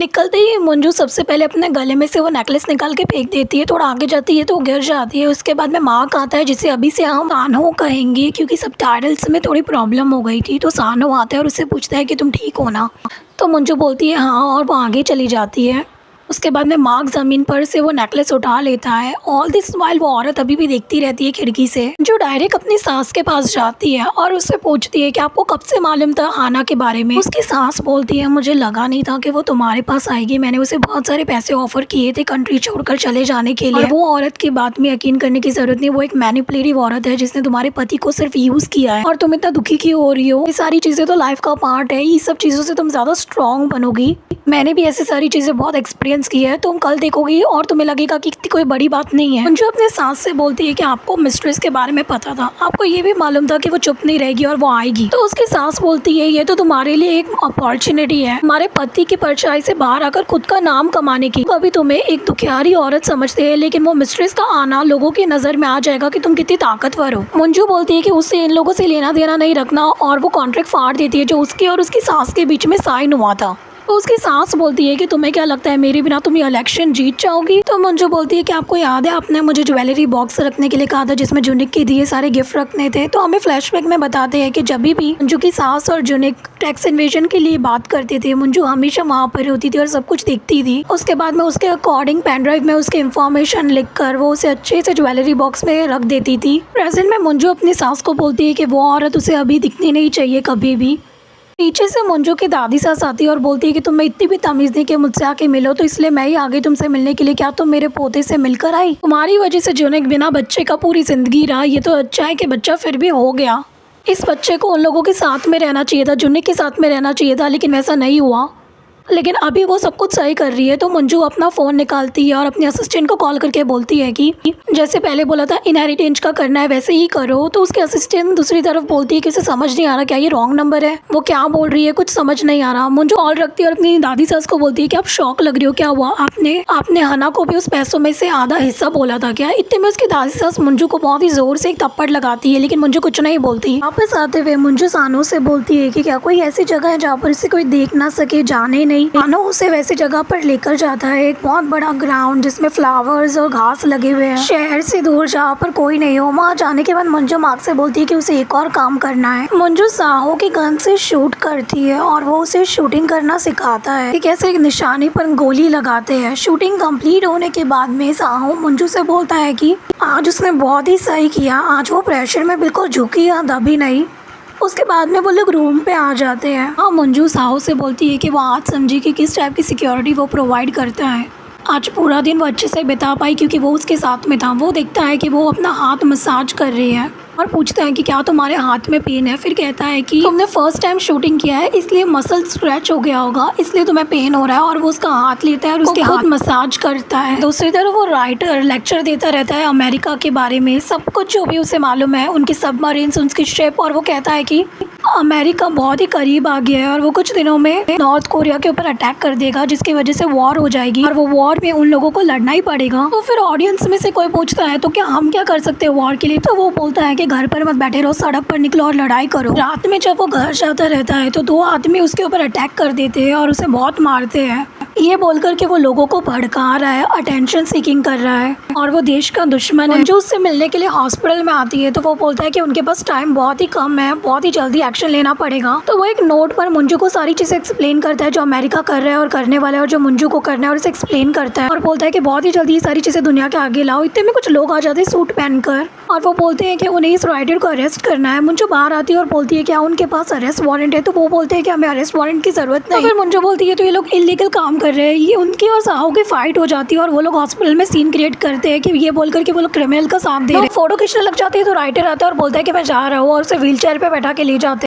निकलते ही मंजू सबसे पहले अपने गले में से वो नेकलेस निकाल के फेंक देती है। थोड़ा आगे जाती है तो वो गिर जाती है। उसके बाद में मार्क आता है, जिसे अभी से हम सानो कहेंगे क्योंकि सब टाइटल्स में थोड़ी प्रॉब्लम हो गई थी। तो सानो आता है और उससे पूछता है कि तुम ठीक हो ना। तो मंजू बोलती है हाँ, और वो आगे चली जाती है। उसके बाद में मार्क ज़मीन पर से वो नेकलेस उठा लेता है। ऑल दिस वाइल वो औरत अभी भी देखती रहती है खिड़की से। जो डायरेक्ट अपनी सास के पास जाती है और उससे पूछती है कि आपको कब से मालूम था हाना के बारे में। उसकी सास बोलती है मुझे लगा नहीं था कि वो तुम्हारे पास आएगी। मैंने उसे बहुत सारे पैसे ऑफर किए थे कंट्री छोड़कर चले जाने के लिए। और वो औरत की बात में यकीन करने की जरूरत नहीं। वो एक मैनिपुलेटिव औरत है जिसने तुम्हारे पति को सिर्फ यूज किया है। और तुम इतना दुखी क्यों हो रही हो? ये सारी चीजें तो लाइफ का पार्ट है। ये सब चीजों से तुम ज्यादा स्ट्रॉन्ग बनोगी। मैंने भी ऐसी सारी चीज़ें बहुत एक्सपीरियंस की है। तुम कल देखोगी और तुम्हें लगेगा कि कोई बड़ी बात नहीं है। मंजू अपने सास से बोलती है कि आपको मिस्ट्रेस के बारे में पता था, आपको ये भी मालूम था कि वो चुप नहीं रहेगी और वो आएगी। तो उसकी सास बोलती है ये तो तुम्हारे लिए एक अपॉर्चुनिटी है, हमारे पति की परछाई से बाहर आकर खुद का नाम कमाने की। अभी तुम्हें एक दुखियारी औरत समझते हैं, लेकिन वो मिस्ट्रेस का आना लोगों की नज़र में आ जाएगा कि तुम कितनी ताकतवर हो। मंजू बोलती है कि उससे इन लोगों से लेना देना नहीं रखना, और वो कॉन्ट्रैक्ट फाड़ देती है जो उसकी और उसकी सास के बीच में साइन हुआ था। तो उसकी सास बोलती है कि तुम्हें क्या लगता है मेरे बिना तुम ये इलेक्शन जीत जाओगी? तो मंजू बोलती है कि आपको याद है आपने मुझे ज्वेलरी बॉक्स रखने के लिए कहा था जिसमें जुनिक के दिए सारे गिफ्ट रखने थे। तो हमें फ्लैशबैक में बताते हैं कि जब भी मंजू की सास और जुनिक टैक्स इन्वेजन के लिए बात करते थे, मंजू हमेशा वहाँ पर होती थी और सब कुछ देखती थी। उसके बाद में उसके अकॉर्डिंग पेन ड्राइव में उसके इन्फॉर्मेशन लिख कर वो उसे अच्छे से ज्वेलरी बॉक्स में रख देती थी। प्रेजेंट में मंजू अपनी सास को बोलती है कि वो औरत उसे अभी दिखनी नहीं चाहिए कभी भी। पीछे से मंजू की दादी सास आती है और बोलती है कि तुम्हें इतनी भी तमीज़ नहीं कि मुझसे आके मिलो, तो इसलिए मैं ही आ गई तुमसे मिलने के लिए। क्या तुम मेरे पोते से मिलकर आई? तुम्हारी वजह से जुनिक बिना बच्चे का पूरी जिंदगी रहा। ये तो अच्छा है कि बच्चा फिर भी हो गया। इस बच्चे को उन लोगों के साथ में रहना चाहिए था, जुनिक के साथ में रहना चाहिए था, लेकिन वैसा नहीं हुआ। लेकिन अभी वो सब कुछ सही कर रही है। तो मंजू अपना फ़ोन निकालती है और अपने असिस्टेंट को कॉल करके बोलती है कि जैसे पहले बोला था इनहेरिटेंस का करना है वैसे ही करो। तो उसके असिस्टेंट दूसरी तरफ बोलती है कि उसे समझ नहीं आ रहा, क्या ये रॉन्ग नंबर है? वो क्या बोल रही है, कुछ समझ नहीं आ रहा। मंजू कॉल रखती है और अपनी दादी सास को बोलती है कि आप शॉक लग रही हो, क्या हुआ? आपने हना को भी उस पैसों में से आधा हिस्सा बोला था क्या? इतने में उसकी दादी सास मंजू को बहुत ही जोर से एक थप्पड़ लगाती है, लेकिन मंजू कुछ नहीं बोलती। वापस आते हुए मंजू सानो से बोलती है कि क्या कोई ऐसी जगह है जहाँ पर इसे कोई देख ना सके, जाने नहीं। सानो उसे वैसी जगह पर लेकर जाता है, एक बहुत बड़ा ग्राउंड जिसमें फ्लावर्स और घास लगे हुए हैं, शहर से दूर जहाँ पर कोई नहीं हो। वहाँ जाने के बाद मंजू मार्क से बोलती है कि उसे एक और काम करना है। मंजू साहो की गन से शूट करती है और वो उसे शूटिंग करना सिखाता है कि कैसे एक निशाने पर गोली लगाते हैं। शूटिंग कंप्लीट होने के बाद में साहो मंजू से बोलता है कि आज उसने बहुत ही सही किया, आज वो प्रेशर में बिल्कुल झुकी या दबी नहीं। उसके बाद में वो लोग रूम पे आ जाते हैं। हाँ, मंजू साहो से बोलती है कि वो आज समझी कि किस टाइप की सिक्योरिटी वो प्रोवाइड करता है। आज पूरा दिन वो अच्छे से बिता पाई क्योंकि वो उसके साथ में था। वो देखता है कि वो अपना हाथ मसाज कर रही है और पूछता है कि क्या तुम्हारे हाथ में पेन है? फिर कहता है कि तुमने फर्स्ट टाइम शूटिंग किया है इसलिए मसल स्क्रैच हो गया होगा, इसलिए तुम्हें पेन हो रहा है। और वो उसका हाथ लेता है और उसके हाथ मसाज करता है। दूसरी तरफ वो राइटर लेक्चर देता रहता है अमेरिका के बारे में, सब कुछ जो भी उसे मालूम है, उनकी सबमरीन्स, उनकी शिप। और वो कहता है कि अमेरिका बहुत ही करीब आ गया है और वो कुछ दिनों में नॉर्थ कोरिया के ऊपर अटैक कर देगा, जिसकी वजह से वॉर हो जाएगी और वो वॉर में उन लोगों को लड़ना ही पड़ेगा। तो फिर ऑडियंस में से कोई पूछता है तो क्या हम क्या कर सकते हैं वॉर के लिए? तो वो बोलता है कि घर पर मत बैठे रहो, सड़क पर निकलो और लड़ाई करो। रात में जब वो घर जाता रहता है तो दो आदमी उसके ऊपर अटैक कर देते हैं और उसे बहुत मारते हैं। ये बोलकर के वो लोगों को भड़का रहा है, अटेंशन सीकिंग कर रहा है और वो देश का दुश्मन है। जो उससे मिलने के लिए हॉस्पिटल में आती है तो वो बोलता है कि उनके पास टाइम बहुत ही कम है, बहुत ही जल्दी एक्शन लेना पड़ेगा। तो वो एक नोट पर मंजू को सारी चीज़ें एक्सप्लेन करता है जो अमेरिका कर रहा है और करने वाला है और जो मंजू को करना है, और उसे एक्सप्लेन करता है और बोलता है कि बहुत ही जल्दी ये सारी चीज़ें दुनिया के आगे लाओ। इतने में कुछ लोग आ जाते हैं सूट पहनकर और वो बोलते हैं कि उन्हें इस राइटर को अरेस्ट करना है। मंजू बाहर आती है और बोलती है क्या उनके पास अरेस्ट वारंट है? तो वो बोलते हैं कि हमें अरेस्ट वारंट की जरूरत नहीं। तो फिर मंजू बोलती है तो ये लोग इलीगल काम कर रहे हैं। ये उनकी और साहो की फाइट हो जाती है और वो लोग हॉस्पिटल में सीन क्रिएट करते हैं कि ये बोलकर कि वो लोग क्रिमिनल का साथ दे रहे हैं। फोटो खींचने लग जाती है तो राइटर आता है और बोलता है कि मैं जा रहा हूँ और उसे व्हील चेयर पे बैठा के ले जाते हैं।